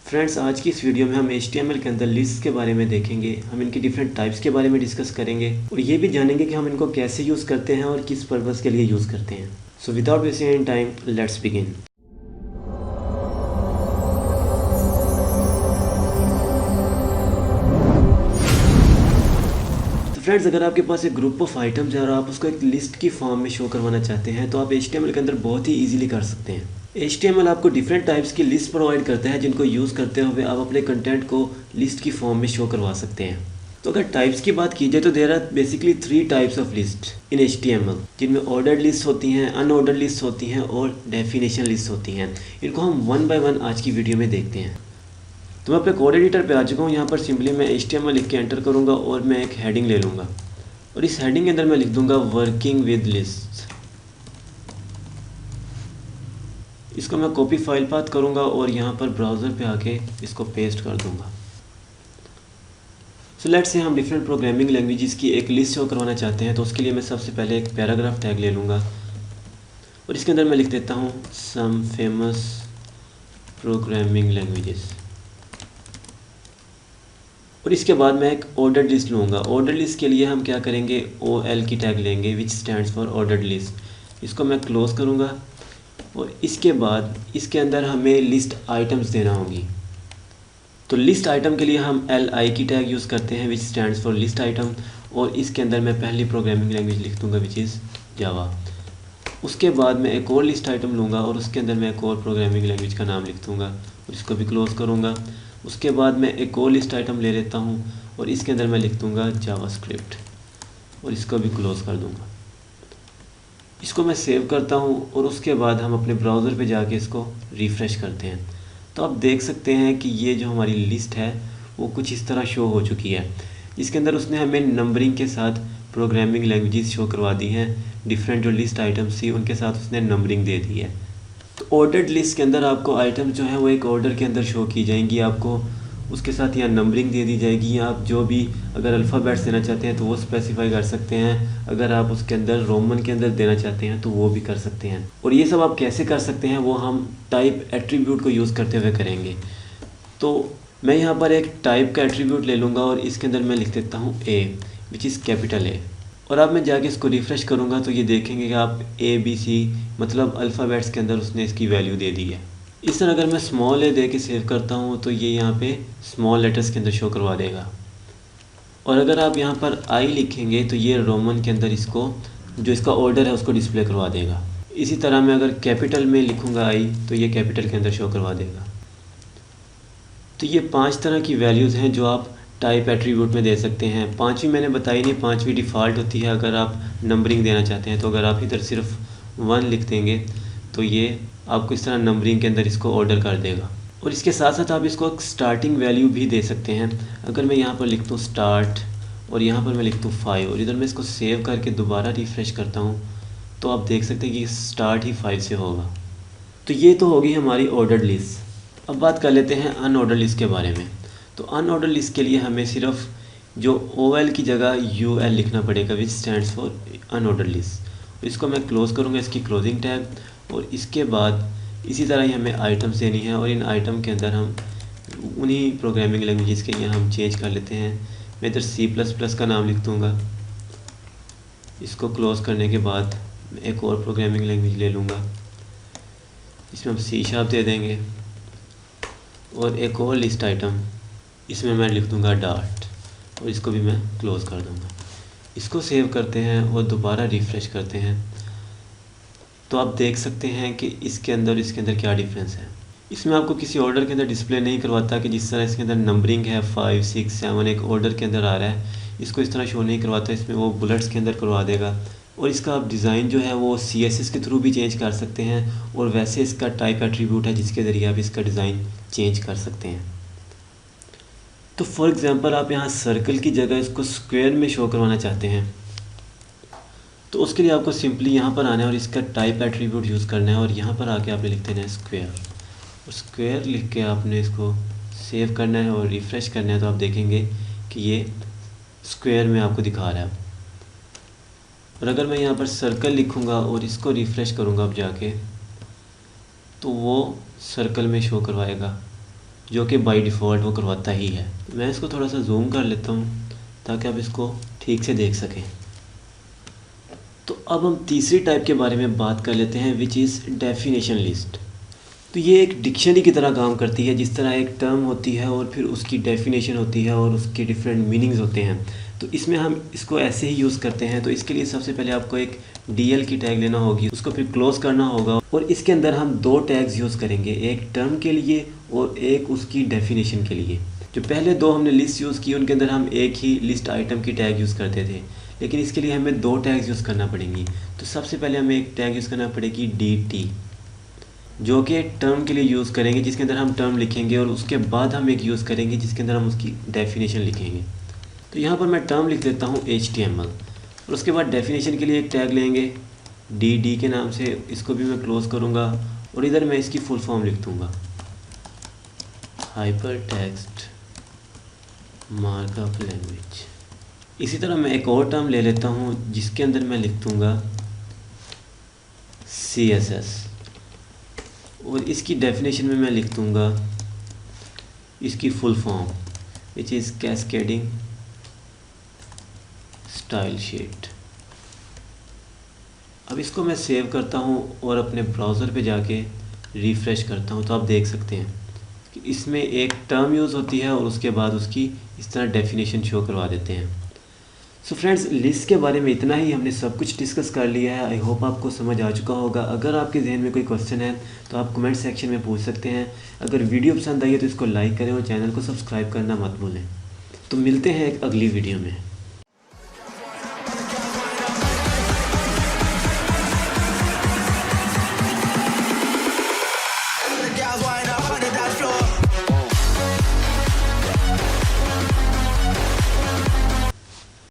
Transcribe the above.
Friends, आज की इस वीडियो में हम HTML के अंदर लिस्ट के बारे में देखेंगे। हम इनकी डिफरेंट टाइप्स के बारे में डिस्कस करेंगे और ये भी जानेंगे कि हम इनको कैसे यूज़ करते हैं और किस पर्पज़ के लिए यूज़ करते हैं। So without wasting any time, let's begin. तो फ्रेंड्स, अगर आपके पास एक ग्रुप ऑफ आइटम्स है और आप उसको एक लिस्ट की फॉर्म में शो करवाना चाहते हैं तो आप HTML के अंदर बहुत ही ईजिली कर सकते हैं। HTML आपको डिफरेंट टाइप्स की लिस्ट प्रोवाइड करता है जिनको यूज़ करते हुए आप अपने कंटेंट को लिस्ट की फॉर्म में शो करवा सकते हैं। तो अगर टाइप्स की बात की जाए तो there are basically 3 types of list in HTML, जिनमें ऑर्डर्ड लिस्ट होती हैं, अनऑर्डर्ड लिस्ट होती हैं और डेफिनेशन लिस्ट होती हैं। इनको हम वन बाय वन आज की वीडियो में देखते हैं। तो मैं अपने कोड एडिटर पे आ चुका हूँ। यहाँ पर सिंपली मैं HTML लिख के एंटर करूँगा और मैं एक हेडिंग ले लूँगा और इस हेडिंग के अंदर मैं लिख दूँगा वर्किंग विद लिस्ट। इसको मैं कॉपी फाइल पाथ करूँगा और यहाँ पर ब्राउज़र पे आके इसको पेस्ट कर दूँगा। सो लेट्स से हम डिफरेंट प्रोग्रामिंग लैंग्वेजेस की एक लिस्ट शो करवाना चाहते हैं। तो उसके लिए मैं सबसे पहले एक पैराग्राफ टैग ले लूँगा और इसके अंदर मैं लिख देता हूँ सम फेमस प्रोग्रामिंग लैंग्वेजेस और इसके बाद मैं एक ऑर्डर्ड लिस्ट लूँगा। ऑर्डर्ड लिस्ट के लिए हम क्या करेंगे, OL की टैग लेंगे विच स्टैंड्स फॉर ऑर्डर्ड लिस्ट। इसको मैं क्लोज़ करूँगा और इसके बाद इसके अंदर हमें लिस्ट आइटम्स देना होगी। तो लिस्ट आइटम के लिए हम LI की टैग यूज़ करते हैं विच स्टैंड्स फॉर लिस्ट आइटम और इसके अंदर मैं पहली प्रोग्रामिंग लैंग्वेज लिख दूँगा विच इज़ जावा। उसके बाद मैं एक और लिस्ट आइटम लूँगा और उसके अंदर मैं एक और प्रोग्रामिंग लैंग्वेज का नाम लिख दूँगा और इसको भी क्लोज़ करूँगा। उसके बाद मैं एक और लिस्ट आइटम ले लेता हूँ और इसके अंदर मैं लिख दूँगा जावास्क्रिप्ट और इसको भी क्लोज़ कर दूँगा। इसको मैं सेव करता हूँ और उसके बाद हम अपने ब्राउज़र पे जाके इसको रिफ़्रेश करते हैं। तो आप देख सकते हैं कि ये जो हमारी लिस्ट है वो कुछ इस तरह शो हो चुकी है। इसके अंदर उसने हमें नंबरिंग के साथ प्रोग्रामिंग लैंग्वेजेस शो करवा दी हैं। डिफरेंट जो लिस्ट आइटम्स थी उनके साथ उसने नंबरिंग दे दी है। तो ऑर्डर्ड लिस्ट के अंदर आपको आइटम्स जो है वो एक ऑर्डर के अंदर शो की जाएंगी। आपको उसके साथ यहाँ नंबरिंग दे दी जाएगी। आप जो भी अगर अल्फ़ाबेट्स देना चाहते हैं तो वो स्पेसिफाई कर सकते हैं। अगर आप उसके अंदर रोमन के अंदर देना चाहते हैं तो वो भी कर सकते हैं। और ये सब आप कैसे कर सकते हैं वो हम टाइप एट्रीब्यूट को यूज़ करते हुए करेंगे। तो मैं यहाँ पर एक टाइप का एट्रीब्यूट ले लूँगा और इसके अंदर मैं लिख देता हूँ A which is capital A। और अब मैं जाके इसको रिफ़्रेश करूँगा तो ये देखेंगे कि आप ABC मतलब अल्फ़ाबेट्स के अंदर उसने इसकी वैल्यू दे दी है। इस तरह अगर मैं स्मॉल A दे के सेव करता हूँ तो ये यहाँ पे स्मॉल लेटर्स के अंदर शो करवा देगा। और अगर आप यहाँ पर I लिखेंगे तो ये रोमन के अंदर इसको जो इसका ऑर्डर है उसको डिस्प्ले करवा देगा। इसी तरह मैं अगर कैपिटल में लिखूँगा I तो ये कैपिटल के अंदर शो करवा देगा। तो ये 5 तरह की वैल्यूज़ हैं जो आप टाइप एट्रीब्यूट में दे सकते हैं। पांचवी मैंने बताई नहीं, पांचवी डिफ़ॉल्ट होती है अगर आप नंबरिंग देना चाहते हैं। तो अगर आप इधर सिर्फ 1 लिख देंगे तो ये आपको इस तरह नंबरिंग के अंदर इसको ऑर्डर कर देगा। और इसके साथ साथ आप इसको एक स्टार्टिंग वैल्यू भी दे सकते हैं। अगर मैं यहाँ पर लिख दूँ स्टार्ट और यहाँ पर मैं लिख दूँ 5 और इधर मैं इसको सेव करके दोबारा रिफ़्रेश करता हूँ तो आप देख सकते हैं कि स्टार्ट ही 5 से होगा। तो ये तो होगी हमारी ऑर्डर्ड लिस्ट। अब बात कर लेते हैं अनऑर्डर लिस्ट के बारे में। तो अनऑर्डर लिस्ट के लिए हमें सिर्फ जो OL की जगह UL लिखना पड़ेगा विच स्टैंड्स फॉर अनऑर्डर लिस्ट। इसको मैं क्लोज़ करूँगा, इसकी क्लोजिंग टैग। और इसके बाद इसी तरह ही हमें आइटम्स देनी है और इन आइटम के अंदर हम उन्हीं प्रोग्रामिंग लैंग्वेजेस के यहाँ हम चेंज कर लेते हैं। मैं इधर C++ का नाम लिख दूँगा। इसको क्लोज़ करने के बाद मैं एक और प्रोग्रामिंग लैंग्वेज ले लूँगा, इसमें हम C# दे देंगे। और एक और लिस्ट आइटम इसमें मैं लिख दूंगा डॉट और इसको भी मैं क्लोज़ कर दूंगा। इसको सेव करते हैं और दोबारा रिफ़्रेश करते हैं तो आप देख सकते हैं कि इसके अंदर इसके अंदर क्या डिफरेंस है। इसमें आपको किसी ऑर्डर के अंदर डिस्प्ले नहीं करवाता कि जिस तरह इसके अंदर नंबरिंग है 5 6 7 एक ऑर्डर के अंदर आ रहा है, इसको इस तरह शो नहीं करवाता। इसमें वो बुलेट्स के अंदर करवा देगा। और इसका आप डिज़ाइन जो है वो CSS के थ्रू भी चेंज कर सकते हैं और वैसे इसका टाइप एट्रीब्यूट है जिसके ज़रिए आप इसका डिज़ाइन चेंज कर सकते हैं। तो फॉर एग्ज़ाम्पल आप यहाँ सर्कल की जगह इसको स्क्वायर में शो करवाना चाहते हैं तो उसके लिए आपको सिंपली यहाँ पर आना है और इसका टाइप एट्रीब्यूट यूज़ करना है और यहाँ पर आके आपने लिख देना है स्क्वायर और स्क्वायर लिख के आपने इसको सेव करना है और रिफ़्रेश करना है। तो आप देखेंगे कि ये स्क्वायर में आपको दिखा रहा है। और अगर मैं यहाँ पर सर्कल लिखूँगा और इसको रिफ़्रेश करूँगा अब जाके तो वो सर्कल में शो करवाएगा। जो कि बाय डिफ़ॉल्ट वो करवाता ही है। मैं इसको थोड़ा सा जूम कर लेता हूँ ताकि आप इसको ठीक से देख सकें। तो अब हम तीसरी टाइप के बारे में बात कर लेते हैं, विच इज़ डेफिनेशन लिस्ट। तो ये एक डिक्शनरी की तरह काम करती है। जिस तरह एक टर्म होती है और फिर उसकी डेफिनेशन होती है और उसके डिफरेंट मीनिंग्स होते हैं, तो इसमें हम इसको ऐसे ही यूज़ करते हैं। तो इसके लिए सबसे पहले आपको एक DL की टैग लेना होगी, उसको फिर क्लोज करना होगा और इसके अंदर हम दो टैग्स यूज़ करेंगे, एक टर्म के लिए और एक उसकी डेफिनेशन के लिए। जो पहले दो हमने लिस्ट यूज़ की उनके अंदर हम एक ही लिस्ट आइटम की टैग यूज़ करते थे, लेकिन इसके लिए हमें दो टैग्स यूज़ करना पड़ेंगी। तो सबसे पहले हमें एक टैग यूज़ करना पड़ेगी DT, जो कि एक टर्म के लिए यूज़ करेंगे जिसके अंदर हम टर्म लिखेंगे, और उसके बाद हम एक यूज़ करेंगे जिसके अंदर हम उसकी डेफिनेशन लिखेंगे। तो यहाँ पर मैं टर्म लिख देता हूँ HTML, और उसके बाद डेफिनेशन के लिए एक टैग लेंगे DD के नाम से, इसको भी मैं क्लोज़ करूँगा और इधर मैं इसकी फुल फॉर्म लिख दूँगा, हाइपर टेक्स्ट मार्कअप लैंग्वेज। इसी तरह मैं एक और टर्म ले लेता हूँ जिसके अंदर मैं लिख दूँगा CSS, और इसकी डेफिनेशन में मैं लिख दूँगा इसकी full form, which is cascading style sheet. अब इसको मैं सेव करता हूँ और अपने ब्राउज़र पे जाके रिफ़्रेश करता हूँ, तो आप देख सकते हैं कि इसमें एक टर्म यूज़ होती है और उसके बाद उसकी इस तरह डेफिनेशन शो करवा देते हैं। सो फ्रेंड्स, लिस्ट के बारे में इतना ही, हमने सब कुछ डिस्कस कर लिया है। आई होप आपको समझ आ चुका होगा। अगर आपके जहन में कोई क्वेश्चन है तो आप कमेंट सेक्शन में पूछ सकते हैं। अगर वीडियो पसंद आई है तो इसको लाइक करें और चैनल को सब्सक्राइब करना मत भूलें। तो मिलते हैं एक अगली वीडियो में।